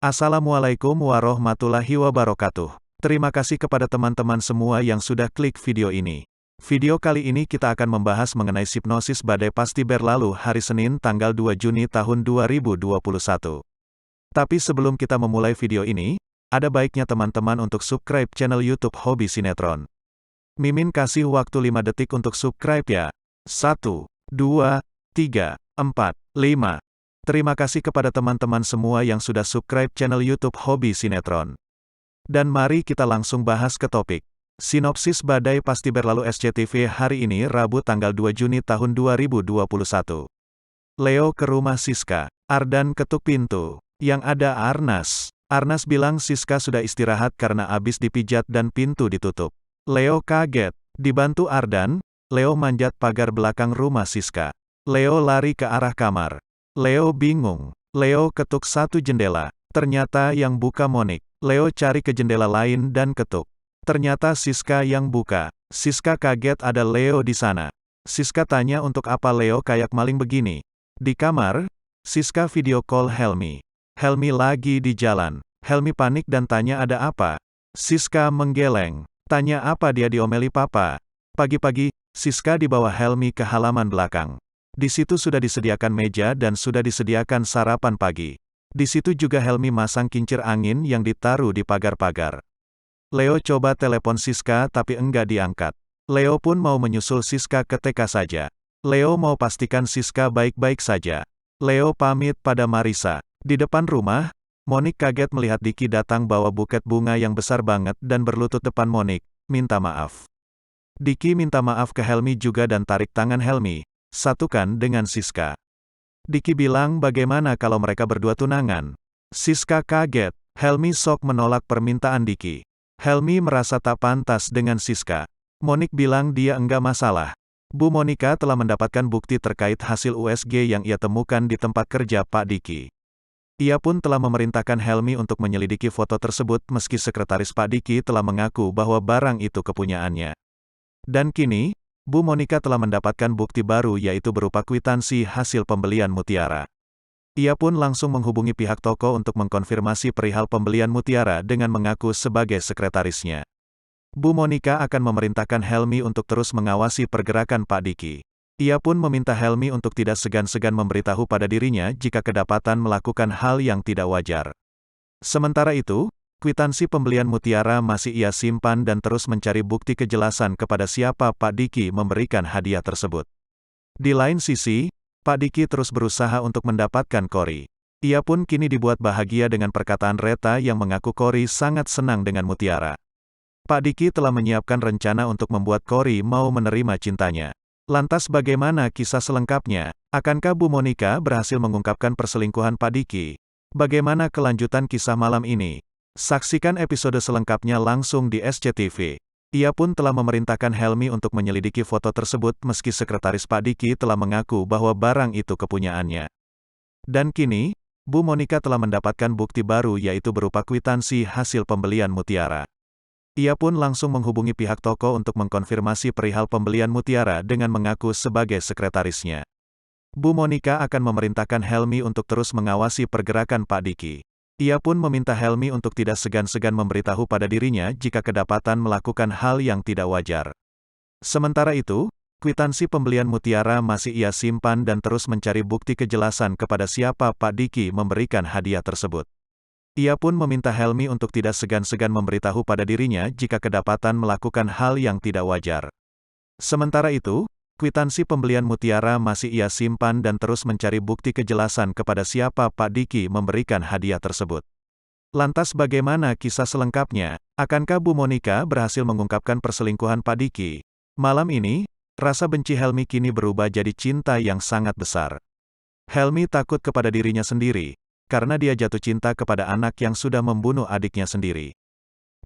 Assalamualaikum warahmatullahi wabarakatuh. Terima kasih kepada teman-teman semua yang sudah klik video ini. Video kali ini kita akan membahas mengenai hipnosis badai pasti berlalu hari Senin tanggal 2 Juni tahun 2021. Tapi sebelum kita memulai video ini, ada baiknya teman-teman untuk subscribe channel YouTube Hobi Sinetron. Mimin kasih waktu 5 detik untuk subscribe ya. 1, 2, 3, 4, 5. Terima kasih kepada teman-teman semua yang sudah subscribe channel YouTube Hobi Sinetron. Dan mari kita langsung bahas ke topik. Sinopsis Badai Pasti Berlalu SCTV hari ini Rabu tanggal 2 Juni tahun 2021. Leo ke rumah Siska. Ardan ketuk pintu. Yang ada Arnas. Arnas bilang Siska sudah istirahat karena abis dipijat dan pintu ditutup. Leo kaget. Dibantu Ardan, Leo manjat pagar belakang rumah Siska. Leo lari ke arah kamar. Leo bingung. Leo ketuk satu jendela. Ternyata yang buka Monik. Leo cari ke jendela lain dan ketuk. Ternyata Siska yang buka. Siska kaget ada Leo di sana. Siska tanya untuk apa Leo kayak maling begini. Di kamar, Siska video call Helmi. Helmi lagi di jalan. Helmi panik dan tanya ada apa. Siska menggeleng. Tanya apa dia diomeli papa. Pagi-pagi, Siska dibawa Helmi ke halaman belakang. Di situ sudah disediakan meja dan sudah disediakan sarapan pagi. Di situ juga Helmi masang kincir angin yang ditaruh di pagar-pagar. Leo coba telepon Siska tapi enggak diangkat. Leo pun mau menyusul Siska ke TK saja. Leo mau pastikan Siska baik-baik saja. Leo pamit pada Marisa. Di depan rumah, Monik kaget melihat Diki datang bawa buket bunga yang besar banget dan berlutut depan Monik, minta maaf. Diki minta maaf ke Helmi juga dan tarik tangan Helmi, satukan dengan Siska. Diki bilang bagaimana kalau mereka berdua tunangan. Siska kaget, Helmi sok menolak permintaan Diki. Helmi merasa tak pantas dengan Siska. Monik bilang dia enggak masalah. Bu Monika telah mendapatkan bukti terkait hasil USG yang ia temukan di tempat kerja Pak Diki. Ia pun telah memerintahkan Helmi untuk menyelidiki foto tersebut meski sekretaris Pak Diki telah mengaku bahwa barang itu kepunyaannya. Dan kini, Bu Monika telah mendapatkan bukti baru yaitu berupa kwitansi hasil pembelian mutiara. Ia pun langsung menghubungi pihak toko untuk mengkonfirmasi perihal pembelian mutiara dengan mengaku sebagai sekretarisnya. Bu Monika akan memerintahkan Helmi untuk terus mengawasi pergerakan Pak Diki. Ia pun meminta Helmi untuk tidak segan-segan memberitahu pada dirinya jika kedapatan melakukan hal yang tidak wajar. Sementara itu, kwitansi pembelian mutiara masih ia simpan dan terus mencari bukti kejelasan kepada siapa Pak Diki memberikan hadiah tersebut. Di lain sisi, Pak Diki terus berusaha untuk mendapatkan Kori. Ia pun kini dibuat bahagia dengan perkataan Reta yang mengaku Kori sangat senang dengan mutiara. Pak Diki telah menyiapkan rencana untuk membuat Kori mau menerima cintanya. Lantas bagaimana kisah selengkapnya? Akankah Bu Monika berhasil mengungkapkan perselingkuhan Pak Diki? Bagaimana kelanjutan kisah malam ini? Saksikan episode selengkapnya langsung di SCTV. Ia pun telah memerintahkan Helmi untuk menyelidiki foto tersebut meski sekretaris Pak Diki telah mengaku bahwa barang itu kepunyaannya. Dan kini, Bu Monika telah mendapatkan bukti baru yaitu berupa kwitansi hasil pembelian mutiara. Ia pun langsung menghubungi pihak toko untuk mengkonfirmasi perihal pembelian mutiara dengan mengaku sebagai sekretarisnya. Bu Monika akan memerintahkan Helmi untuk terus mengawasi pergerakan Pak Diki. Ia pun meminta Helmi untuk tidak segan-segan memberitahu pada dirinya jika kedapatan melakukan hal yang tidak wajar. Sementara itu, kwitansi pembelian mutiara masih ia simpan dan terus mencari bukti kejelasan kepada siapa Pak Diki memberikan hadiah tersebut. Ia pun meminta Helmi untuk tidak segan-segan memberitahu pada dirinya jika kedapatan melakukan hal yang tidak wajar. Sementara itu, kwitansi pembelian mutiara masih ia simpan dan terus mencari bukti kejelasan kepada siapa Pak Diki memberikan hadiah tersebut. Lantas bagaimana kisah selengkapnya? Akankah Bu Monika berhasil mengungkapkan perselingkuhan Pak Diki? Malam ini, rasa benci Helmi kini berubah jadi cinta yang sangat besar. Helmi takut kepada dirinya sendiri, karena dia jatuh cinta kepada anak yang sudah membunuh adiknya sendiri.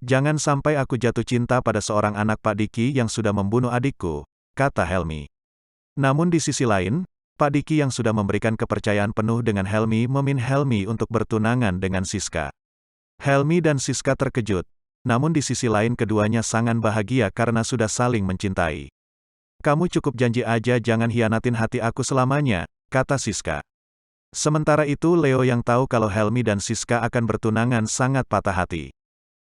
Jangan sampai aku jatuh cinta pada seorang anak Pak Diki yang sudah membunuh adikku, kata Helmi. Namun di sisi lain, Pak Diki yang sudah memberikan kepercayaan penuh dengan Helmi meminta Helmi untuk bertunangan dengan Siska. Helmi dan Siska terkejut, namun di sisi lain keduanya sangat bahagia karena sudah saling mencintai. Kamu cukup janji aja jangan hianatin hati aku selamanya, kata Siska. Sementara itu Leo yang tahu kalau Helmi dan Siska akan bertunangan sangat patah hati.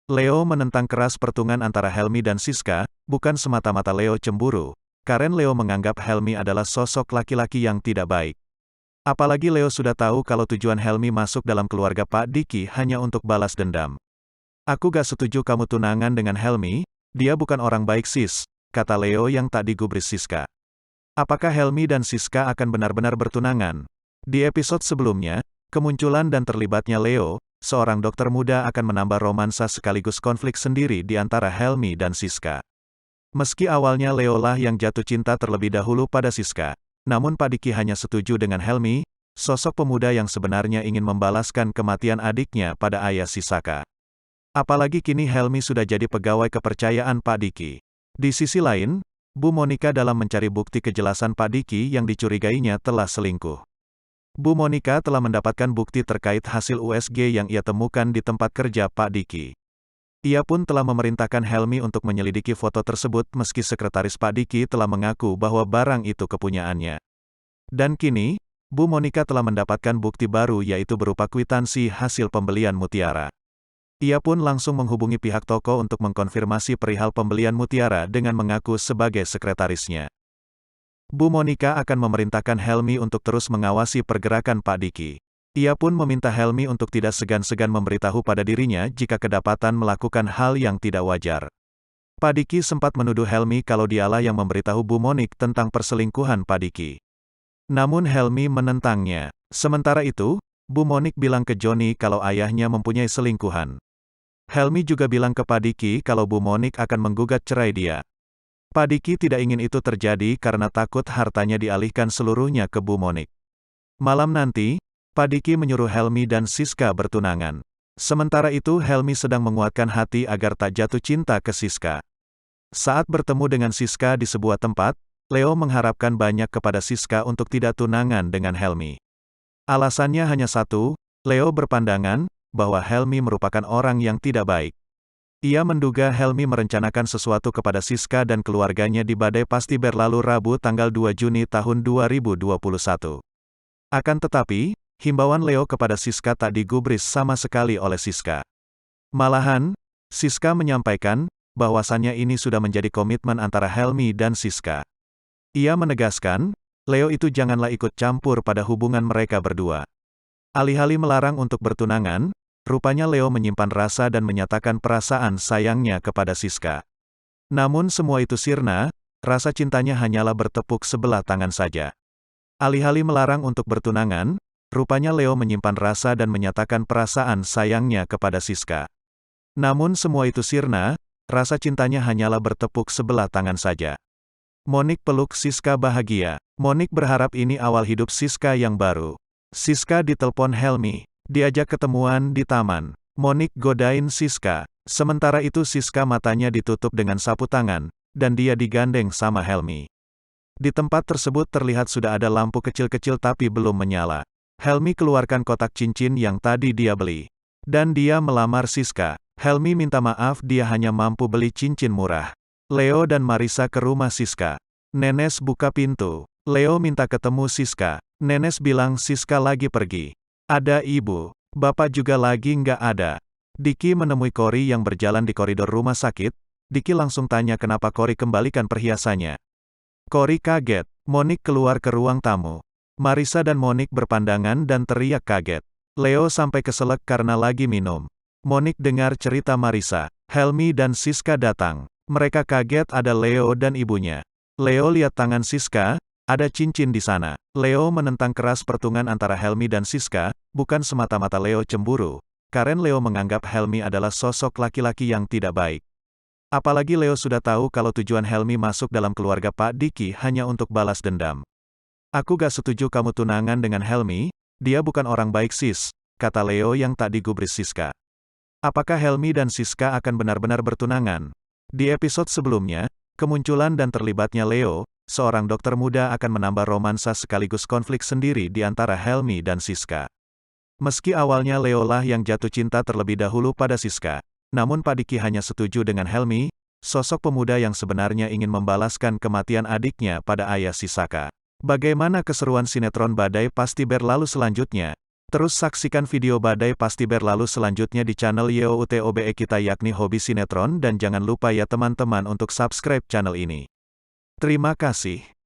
Leo menentang keras pertunangan antara Helmi dan Siska, bukan semata-mata Leo cemburu, karena Leo menganggap Helmi adalah sosok laki-laki yang tidak baik. Apalagi Leo sudah tahu kalau tujuan Helmi masuk dalam keluarga Pak Diki hanya untuk balas dendam. Aku gak setuju kamu tunangan dengan Helmi, dia bukan orang baik sis, kata Leo yang tak digubris Siska. Apakah Helmi dan Siska akan benar-benar bertunangan? Di episode sebelumnya, kemunculan dan terlibatnya Leo, seorang dokter muda akan menambah romansa sekaligus konflik sendiri di antara Helmi dan Siska. Meski awalnya Leo lah yang jatuh cinta terlebih dahulu pada Siska, namun Pak Diki hanya setuju dengan Helmi, sosok pemuda yang sebenarnya ingin membalaskan kematian adiknya pada ayah Sisaka. Apalagi kini Helmi sudah jadi pegawai kepercayaan Pak Diki. Di sisi lain, Bu Monika dalam mencari bukti kejelasan Pak Diki yang dicurigainya telah selingkuh. Bu Monika telah mendapatkan bukti terkait hasil USG yang ia temukan di tempat kerja Pak Diki. Ia pun telah memerintahkan Helmi untuk menyelidiki foto tersebut meski sekretaris Pak Diki telah mengaku bahwa barang itu kepunyaannya. Dan kini, Bu Monika telah mendapatkan bukti baru yaitu berupa kwitansi hasil pembelian mutiara. Ia pun langsung menghubungi pihak toko untuk mengkonfirmasi perihal pembelian mutiara dengan mengaku sebagai sekretarisnya. Bu Monika akan memerintahkan Helmi untuk terus mengawasi pergerakan Pak Diki. Ia pun meminta Helmi untuk tidak segan-segan memberitahu pada dirinya jika kedapatan melakukan hal yang tidak wajar. Pak Diki sempat menuduh Helmi kalau dialah yang memberitahu Bu Monik tentang perselingkuhan Pak Diki. Namun Helmi menentangnya. Sementara itu, Bu Monik bilang ke Joni kalau ayahnya mempunyai selingkuhan. Helmi juga bilang ke Pak Diki kalau Bu Monik akan menggugat cerai dia. Pak Diki tidak ingin itu terjadi karena takut hartanya dialihkan seluruhnya ke Bu Monik. Malam nanti, Pak Diki menyuruh Helmi dan Siska bertunangan. Sementara itu Helmi sedang menguatkan hati agar tak jatuh cinta ke Siska. Saat bertemu dengan Siska di sebuah tempat, Leo mengharapkan banyak kepada Siska untuk tidak tunangan dengan Helmi. Alasannya hanya satu, Leo berpandangan bahwa Helmi merupakan orang yang tidak baik. Ia menduga Helmi merencanakan sesuatu kepada Siska dan keluarganya di Badai Pasti berlalu Rabu tanggal 2 Juni tahun 2021. Akan tetapi, himbauan Leo kepada Siska tak digubris sama sekali oleh Siska. Malahan, Siska menyampaikan bahwasannya ini sudah menjadi komitmen antara Helmi dan Siska. Ia menegaskan, Leo itu janganlah ikut campur pada hubungan mereka berdua. Alih-alih melarang untuk bertunangan, rupanya Leo menyimpan rasa dan menyatakan perasaan sayangnya kepada Siska. Namun semua itu sirna, rasa cintanya hanyalah bertepuk sebelah tangan saja. Alih-alih melarang untuk bertunangan, rupanya Leo menyimpan rasa dan menyatakan perasaan sayangnya kepada Siska. Namun semua itu sirna, rasa cintanya hanyalah bertepuk sebelah tangan saja. Monik peluk Siska bahagia. Monik berharap ini awal hidup Siska yang baru. Siska ditelepon Helmi. Diajak ketemuan di taman. Monik godain Siska. Sementara itu Siska matanya ditutup dengan sapu tangan, dan dia digandeng sama Helmi. Di tempat tersebut terlihat sudah ada lampu kecil-kecil tapi belum menyala. Helmi keluarkan kotak cincin yang tadi dia beli. Dan dia melamar Siska. Helmi minta maaf dia hanya mampu beli cincin murah. Leo dan Marisa ke rumah Siska. Nenes buka pintu. Leo minta ketemu Siska. Nenes bilang Siska lagi pergi. Ada ibu. Bapak juga lagi nggak ada. Diki menemui Cory yang berjalan di koridor rumah sakit. Diki langsung tanya kenapa Cory kembalikan perhiasannya. Cory kaget. Monik keluar ke ruang tamu. Marisa dan Monik berpandangan dan teriak kaget. Leo sampai keselak karena lagi minum. Monik dengar cerita Marisa. Helmi dan Siska datang. Mereka kaget ada Leo dan ibunya. Leo lihat tangan Siska, ada cincin di sana. Leo menentang keras pertunangan antara Helmi dan Siska, bukan semata-mata Leo cemburu. Karena Leo menganggap Helmi adalah sosok laki-laki yang tidak baik. Apalagi Leo sudah tahu kalau tujuan Helmi masuk dalam keluarga Pak Diki hanya untuk balas dendam. Aku gak setuju kamu tunangan dengan Helmi, dia bukan orang baik sis, kata Leo yang tak digubris Siska. Apakah Helmi dan Siska akan benar-benar bertunangan? Di episode sebelumnya, kemunculan dan terlibatnya Leo, seorang dokter muda akan menambah romansa sekaligus konflik sendiri di antara Helmi dan Siska. Meski awalnya Leo lah yang jatuh cinta terlebih dahulu pada Siska, namun Pak Diki hanya setuju dengan Helmi, sosok pemuda yang sebenarnya ingin membalaskan kematian adiknya pada ayah Sisaka. Bagaimana keseruan sinetron Badai Pasti Berlalu selanjutnya? Terus saksikan video Badai Pasti Berlalu selanjutnya di channel YOUTOBE kita yakni Hobi Sinetron dan jangan lupa ya teman-teman untuk subscribe channel ini. Terima kasih.